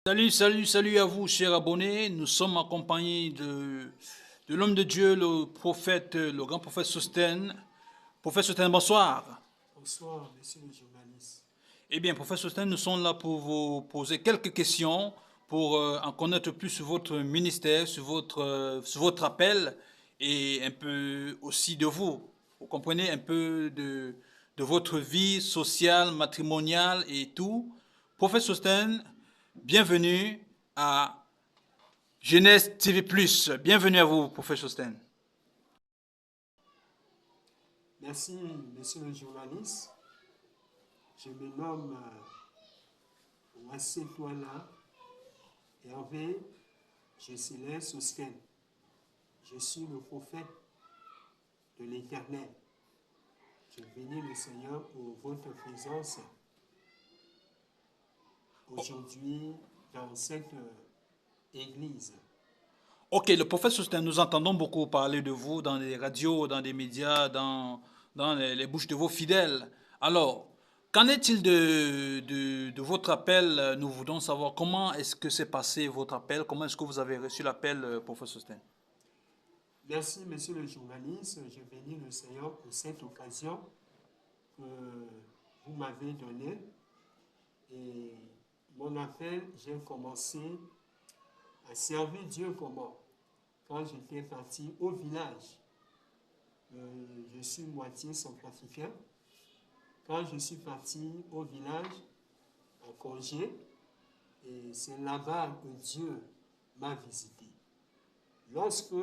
Salut, salut, salut à vous, chers abonnés. Nous sommes accompagnés de l'homme de Dieu, le prophète, le grand prophète Sosten. Prophète Sosten, bonsoir. Bonsoir, monsieur le journaliste. Eh bien, prophète Sosten, nous sommes là pour vous poser quelques questions, pour en connaître plus sur votre ministère, sur votre appel et un peu aussi de vous. Vous comprenez un peu de votre vie sociale, matrimoniale et tout. Prophète Sosten, bienvenue à Jeunesse TV+. Bienvenue à vous, professeur Sosten. Merci, monsieur le journaliste. Je me nomme Wassé Touala Hervé Jessilet Sosten. Je suis le prophète de l'Éternel. Je bénis le Seigneur pour votre présence aujourd'hui dans cette église. Ok, le prophète Sosten, nous entendons beaucoup parler de vous dans les radios, dans les médias, dans les bouches de vos fidèles. Alors, qu'en est-il de votre appel? Nous voudons savoir comment est-ce que s'est passé votre appel, comment est-ce que vous avez reçu l'appel, prophète Sosten. Merci, monsieur le journaliste. Je bénis le Seigneur pour cette occasion que vous m'avez donnée. Et mon appel, j'ai commencé à servir Dieu comment? Quand j'étais parti au village. Je suis moitié centrafricain. Quand je suis parti au village, en congé, et c'est là-bas que Dieu m'a visité. Lorsque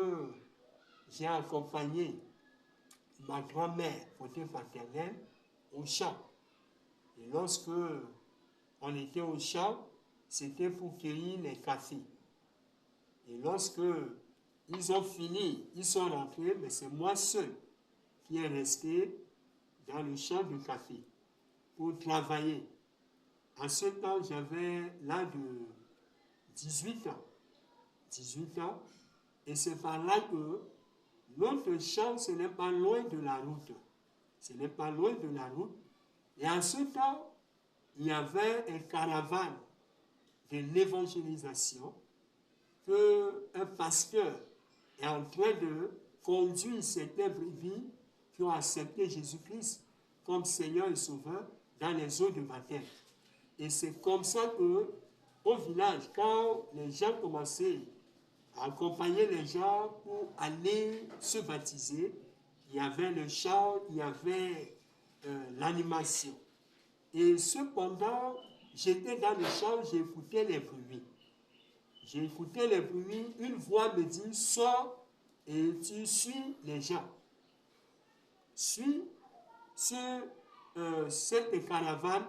j'ai accompagné ma grand-mère, côté paternel, au champ, et lorsque on était au champ, c'était pour cueillir les cafés. Et lorsque ils ont fini, ils sont rentrés, mais c'est moi seul qui est resté dans le champ de café pour travailler. En ce temps, j'avais l'âge de 18 ans. 18 ans. Et c'est par là que l'autre champ, ce n'est pas loin de la route. Ce n'est pas loin de la route. Et en ce temps, il y avait un caravane de l'évangélisation qu'un pasteur est en train de conduire certains brebis qui ont accepté Jésus-Christ comme Seigneur et Sauveur dans les eaux de baptême. Et c'est comme ça que, au village, quand les gens commençaient à accompagner les gens pour aller se baptiser, il y avait le chant, il y avait l'animation. Et cependant, j'étais dans le champ, j'écoutais les bruits. J'ai écouté les bruits, une voix me dit, sors et tu suis les gens. Suis cette caravane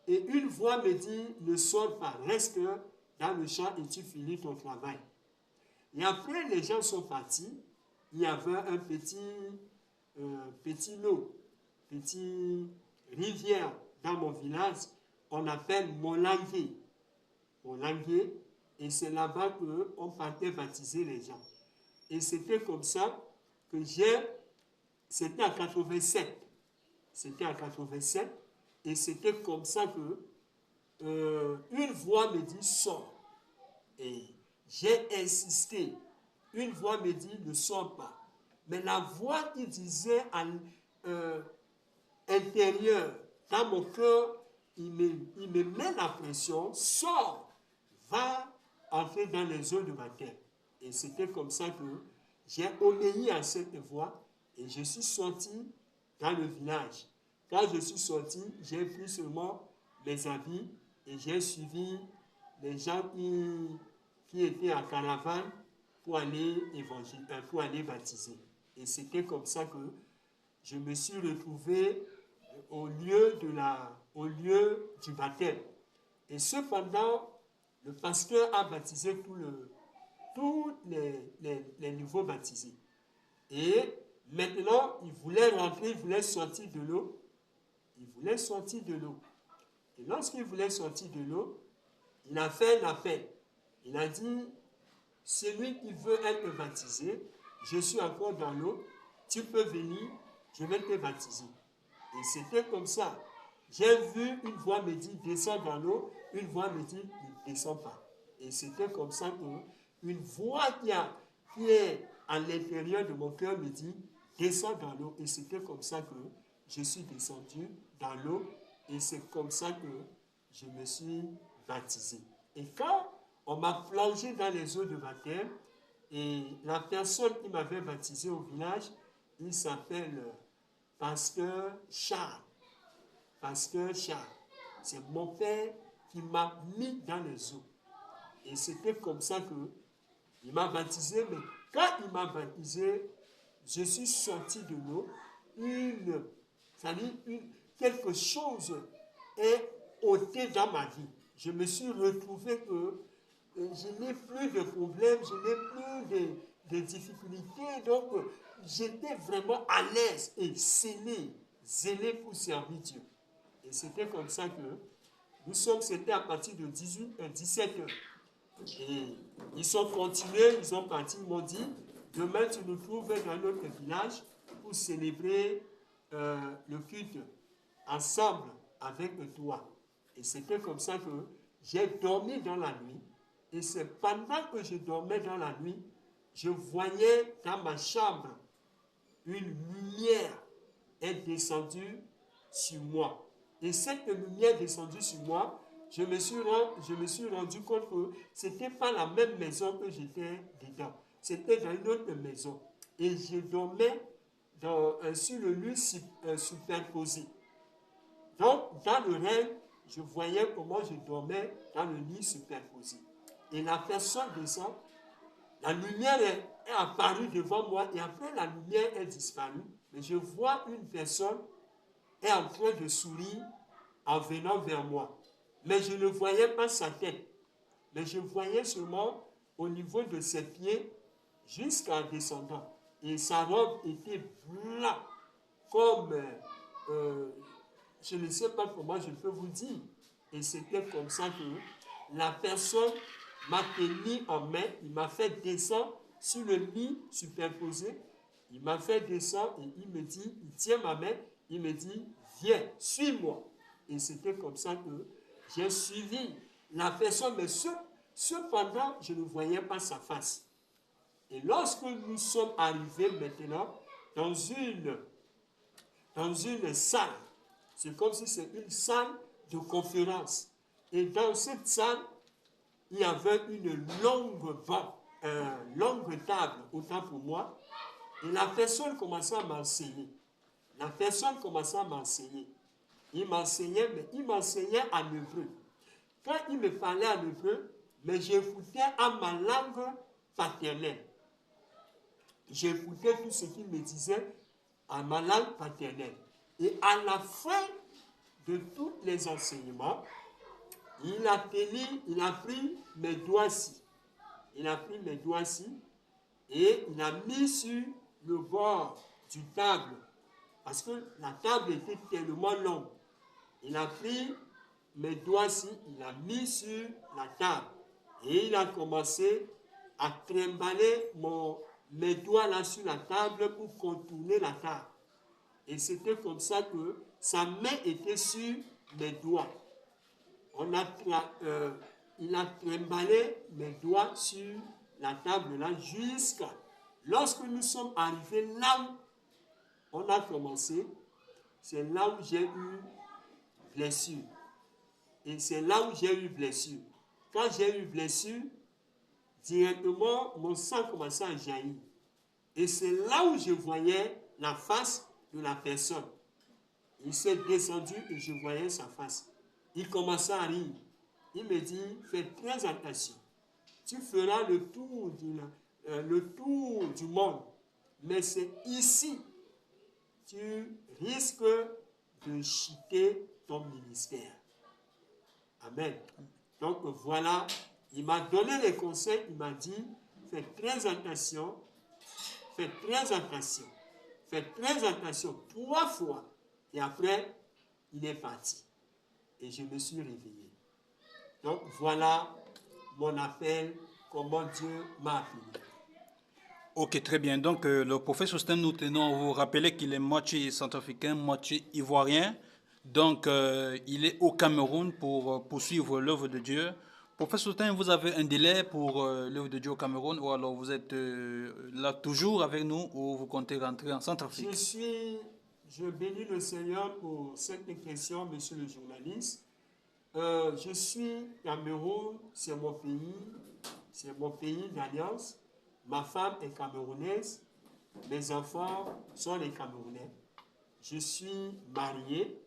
et une voix me dit, ne sors pas, reste dans le champ et tu finis ton travail. Et après, les gens sont partis. Il y avait un petit lot, petite rivière dans mon village, on appelle Molangué. Molangué. Et c'est là-bas qu'on partait baptiser les gens. Et c'était comme ça que c'était en 87. C'était en 87. Et c'était comme ça que une voix me dit, sors. Et j'ai insisté. Une voix me dit, ne sors pas. Mais la voix qui disait à l'intérieur, dans mon cœur, il me met la pression, sors, va entrer dans les eaux de baptême. Et c'était comme ça que j'ai obéi à cette voix et je suis sorti dans le village. Quand je suis sorti, j'ai pris seulement mes habits et j'ai suivi les gens qui étaient en caravane pour aller baptiser. Et c'était comme ça que je me suis retrouvé au lieu du baptême. Et cependant, le pasteur a baptisé tous les nouveaux baptisés. Et maintenant, il voulait rentrer, il voulait sortir de l'eau. Il voulait sortir de l'eau. Et lorsqu'il voulait sortir de l'eau, il a fait un appel. Il a dit, celui qui veut être baptisé, je suis encore dans l'eau, tu peux venir, je vais te baptiser. Et c'était comme ça. J'ai vu une voix me dire, descends dans l'eau, une voix me dit, descends pas. Et c'était comme ça qu'une voix qui est à l'intérieur de mon cœur me dit, descends dans l'eau. Et c'était comme ça que je suis descendu dans l'eau. Et c'est comme ça que je me suis baptisé. Et quand on m'a plongé dans les eaux de baptême, et la personne qui m'avait baptisé au village, il s'appelle Pasteur Charles. Pasteur Charles. C'est mon père qui m'a mis dans les eaux. Et c'était comme ça qu'il m'a baptisé. Mais quand il m'a baptisé, je suis sorti de l'eau. Quelque chose est ôté dans ma vie. Je me suis retrouvé que je n'ai plus de problèmes, je n'ai plus de difficultés. Donc, j'étais vraiment à l'aise et zélé pour servir Dieu. Et c'était comme ça que c'était à partir de 17 heures. Et ils sont continués, ils ont parti, ils m'ont dit, demain tu nous trouves dans notre village pour célébrer le culte ensemble avec toi. Et c'était comme ça que j'ai dormi dans la nuit. Et c'est pendant que je dormais dans la nuit, je voyais dans ma chambre une lumière est descendue sur moi. Et cette lumière descendue sur moi, je me suis rendu compte que ce n'était pas la même maison que j'étais dedans. C'était dans une autre maison. Et je dormais sur le lit superposé. Donc, dans le rêve, je voyais comment je dormais dans le lit superposé. Et la personne descend, la lumière est apparue devant moi et après la lumière est disparue. Mais je vois une personne est en train de sourire en venant vers moi. Mais je ne voyais pas sa tête. Mais je voyais seulement au niveau de ses pieds jusqu'en descendant. Et sa robe était blanche comme, je ne sais pas comment je peux vous dire. Et c'était comme ça que la personne m'a tenu en main, il m'a fait descendre sur le lit superposé. Il m'a fait descendre et il me dit, il tient ma main, il me dit, viens, suis-moi. Et c'était comme ça que j'ai suivi la personne, mais cependant, je ne voyais pas sa face. Et lorsque nous sommes arrivés maintenant dans une salle, c'est comme si c'était une salle de conférence. Et dans cette salle, il y avait une longue table, autant pour moi, et la personne commençait à m'enseigner. Il m'enseignait, mais il m'enseignait en hébreu. Quand il me parlait en hébreu, mais j'écoutais à ma langue paternelle. J'écoutais tout ce qu'il me disait en ma langue paternelle. Et à la fin de tous les enseignements, il a pris mes doigts-ci. Et il a mis sur le bord du table. Parce que la table était tellement longue. Il a pris mes doigts-ci, il a mis sur la table. Et il a commencé à trimballer mes doigts là sur la table pour contourner la table. Et c'était comme ça que sa main était sur mes doigts. Il a trimballé mes doigts sur la table là jusqu'à... Lorsque nous sommes arrivés là où on a commencé, c'est là où j'ai eu blessure. Et c'est là où j'ai eu blessure. Quand j'ai eu blessure, directement, mon sang commençait à jaillir. Et c'est là où je voyais la face de la personne. Il s'est descendu et je voyais sa face. Il commençait à rire. Il me dit, fais très attention. Tu feras le tour du monde. Mais c'est ici, tu risques de chuter ton ministère. Amen. Donc voilà, il m'a donné les conseils, il m'a dit, fais très attention, fais très attention, fais très attention 3 fois. Et après, il est parti. Et je me suis réveillé. Donc voilà mon appel, comment Dieu m'a appelé. Ok, très bien. Donc, le professeur Sosthène, nous tenons à vous rappeler qu'il est moitié centrafricain, moitié ivoirien. Donc, il est au Cameroun pour poursuivre l'œuvre de Dieu, Professeur Soutin, vous avez un délai pour l'œuvre de Dieu au Cameroun ou alors vous êtes là toujours avec nous ou vous comptez rentrer en Centrafrique? Je bénis le Seigneur pour cette question, monsieur le journaliste. Je suis Cameroun, c'est mon pays d'alliance. Ma femme est camerounaise, mes enfants sont les Camerounais. Je suis marié.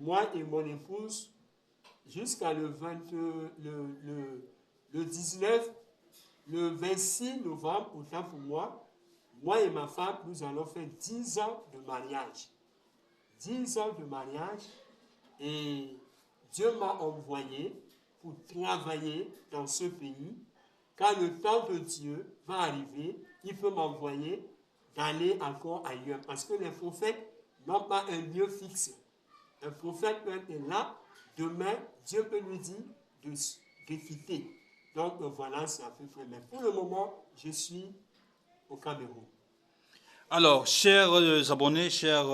Moi et mon épouse, jusqu'à le 19, le 26 novembre, autant pour moi et ma femme, nous allons faire 10 ans de mariage. 10 ans de mariage et Dieu m'a envoyé pour travailler dans ce pays. Quand le temps de Dieu va arriver, il peut m'envoyer d'aller encore ailleurs. Parce que les prophètes n'ont pas un lieu fixe. Un prophète peut être là, demain, Dieu peut lui dire de quitter. Donc voilà, c'est à peu près. Mais pour le moment, je suis au Cameroun. Alors, chers abonnés, chers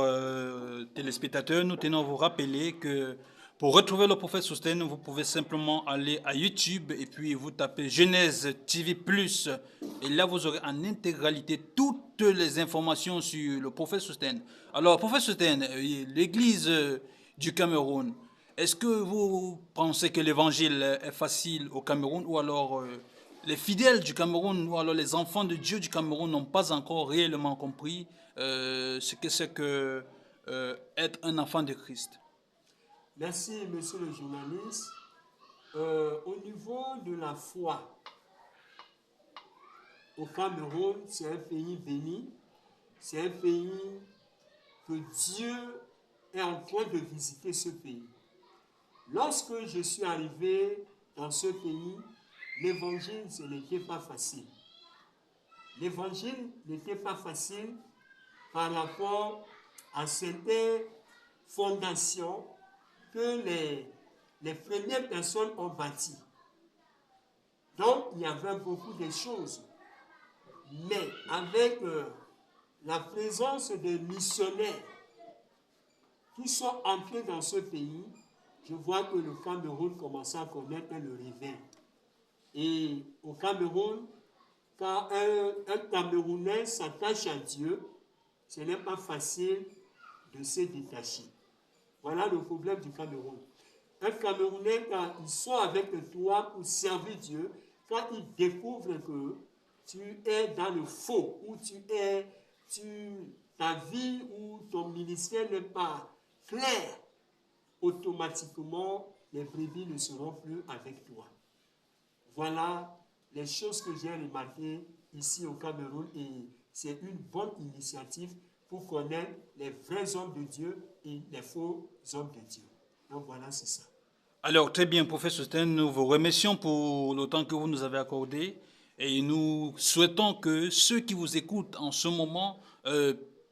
téléspectateurs, nous tenons à vous rappeler que pour retrouver le prophète Sousten, vous pouvez simplement aller à YouTube et puis vous tapez Genèse TV+. Et là, vous aurez en intégralité toutes les informations sur le prophète Sousten. Alors, prophète Sousten, l'église du Cameroun, est-ce que vous pensez que l'évangile est facile au Cameroun ou alors les fidèles du Cameroun ou alors les enfants de Dieu du Cameroun n'ont pas encore réellement compris ce que c'est que être un enfant de Christ? Merci, monsieur le journaliste. Au niveau de la foi, au Cameroun, c'est un pays béni. C'est un pays que Dieu est en train de visiter ce pays. Lorsque je suis arrivé dans ce pays, l'évangile, ce n'était pas facile. L'évangile n'était pas facile par rapport à certaines fondations que les premières personnes ont bâties. Donc, il y avait beaucoup de choses. Mais avec la présence des missionnaires qui sont entrés dans ce pays, je vois que le Cameroun commence à connaître le réveil. Et au Cameroun, quand un Camerounais s'attache à Dieu, ce n'est pas facile de se détacher. Voilà le problème du Cameroun. Un Camerounais, quand il sort avec toi pour servir Dieu, quand il découvre que tu es dans le faux, ou ta vie ou ton ministère n'est pas clair, automatiquement, les brebis ne seront plus avec toi. Voilà les choses que j'ai remarquées ici au Cameroun et c'est une bonne initiative pour connaître les vrais hommes de Dieu et les faux hommes de Dieu. Donc voilà, c'est ça. Alors, très bien, professeur Sten, nous vous remercions pour le temps que vous nous avez accordé et nous souhaitons que ceux qui vous écoutent en ce moment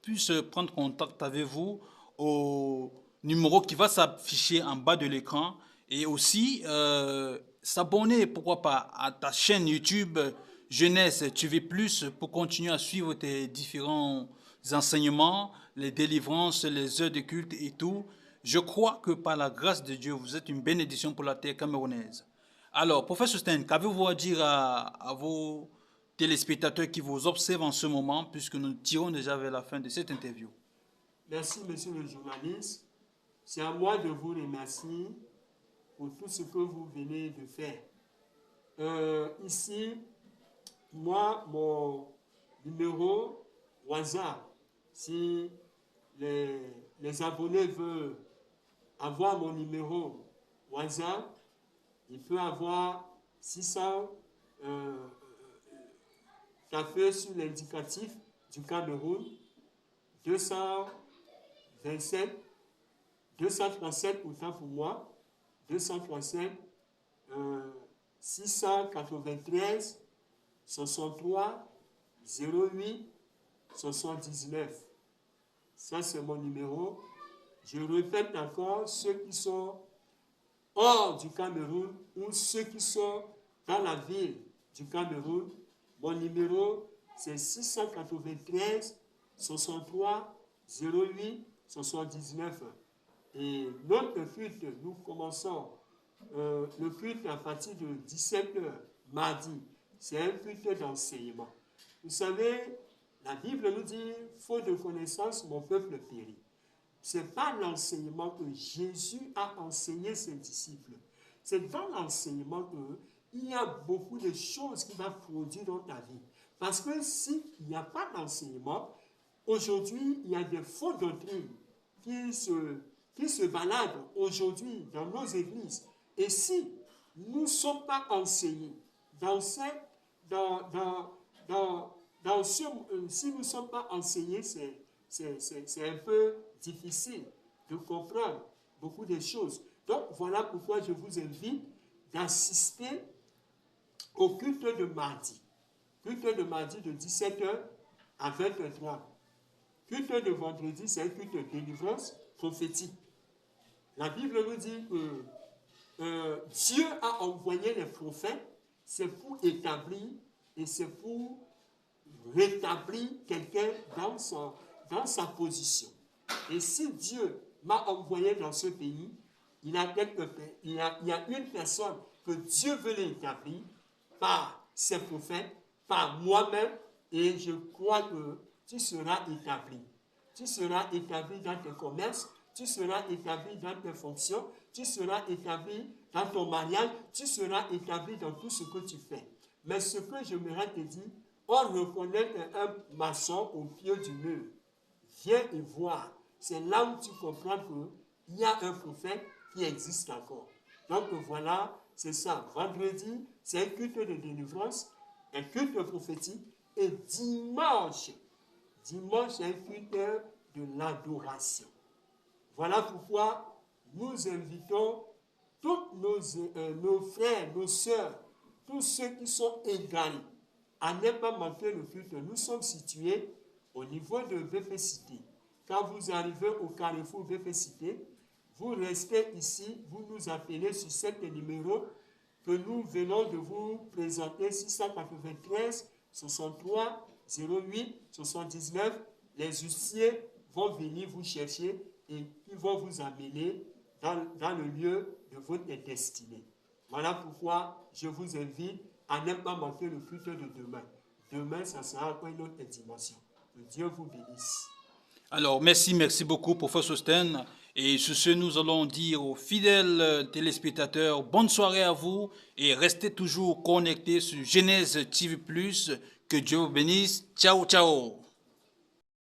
puissent prendre contact avec vous au numéro qui va s'afficher en bas de l'écran et aussi s'abonner, pourquoi pas, à ta chaîne YouTube Jeunesse TV+, pour continuer à suivre tes différents enseignements, les délivrances, les heures de culte et tout. Je crois que par la grâce de Dieu, vous êtes une bénédiction pour la terre camerounaise. Alors, professeur Stein, qu'avez-vous à dire à vos téléspectateurs qui vous observent en ce moment, puisque nous tirons déjà vers la fin de cette interview? Merci, monsieur le journaliste. C'est à moi de vous remercier pour tout ce que vous venez de faire. Ici, moi, mon numéro WhatsApp, si les abonnés veulent avoir mon numéro WhatsApp, il peut avoir 600 tapés sur l'indicatif du Cameroun, 227, 237 autant pour moi, 237, 693, 63, 08, 79. Ça, c'est mon numéro. Je répète encore, ceux qui sont hors du Cameroun ou ceux qui sont dans la ville du Cameroun, mon numéro, c'est 693 63 08 79. Et notre culte, nous commençons le culte à partir de 17h, mardi, c'est un culte d'enseignement. Vous savez, la Bible nous dit, faute de connaissance, mon peuple périt. Ce n'est pas l'enseignement que Jésus a enseigné ses disciples. C'est dans l'enseignement qu'il y a beaucoup de choses qui vont produire dans ta vie. Parce que s'il n'y a pas d'enseignement, aujourd'hui, il y a des fausses doctrines qui se baladent aujourd'hui dans nos églises. Et si nous ne sommes pas enseignés si nous ne sommes pas enseignés, c'est un peu difficile de comprendre beaucoup de choses. Donc, voilà pourquoi je vous invite d'assister au culte de mardi. Culte de mardi de 17h à 20h30. Culte de vendredi, c'est un culte de délivrance prophétique. La Bible nous dit que Dieu a envoyé les prophètes, c'est pour établir et c'est pour rétablir quelqu'un dans sa position. Et si Dieu m'a envoyé dans ce pays, il y a une personne que Dieu veut l'établir par ses prophètes, par moi-même, et je crois que tu seras établi. Tu seras établi dans tes commerces, tu seras établi dans tes fonctions, tu seras établi dans ton mariage, tu seras établi dans tout ce que tu fais. Mais ce que j'aimerais te dire, on reconnaît un maçon au pied du mur. Viens et voir. C'est là où tu comprends qu'il y a un prophète qui existe encore. Donc voilà, c'est ça. Vendredi, c'est un culte de délivrance, un culte prophétique. Et dimanche, c'est un culte de l'adoration. Voilà pourquoi nous invitons tous nos frères, nos sœurs, tous ceux qui sont égaux, à ne pas manquer le culte. Nous sommes situés au niveau de VP Cité. Quand vous arrivez au carrefour VP Cité, vous restez ici, vous nous appelez sur cet numéro que nous venons de vous présenter, 693 63 08 79. Les huissiers vont venir vous chercher et ils vont vous amener dans le lieu de votre destinée. Voilà pourquoi je vous invite à ne pas manquer le culte de demain. Demain, ça sera encore une autre dimension. Que Dieu vous bénisse. Alors, merci beaucoup, professeur Sten. Et sur ce, nous allons dire aux fidèles téléspectateurs, bonne soirée à vous et restez toujours connectés sur Genèse TV+. Que Dieu vous bénisse. Ciao, ciao.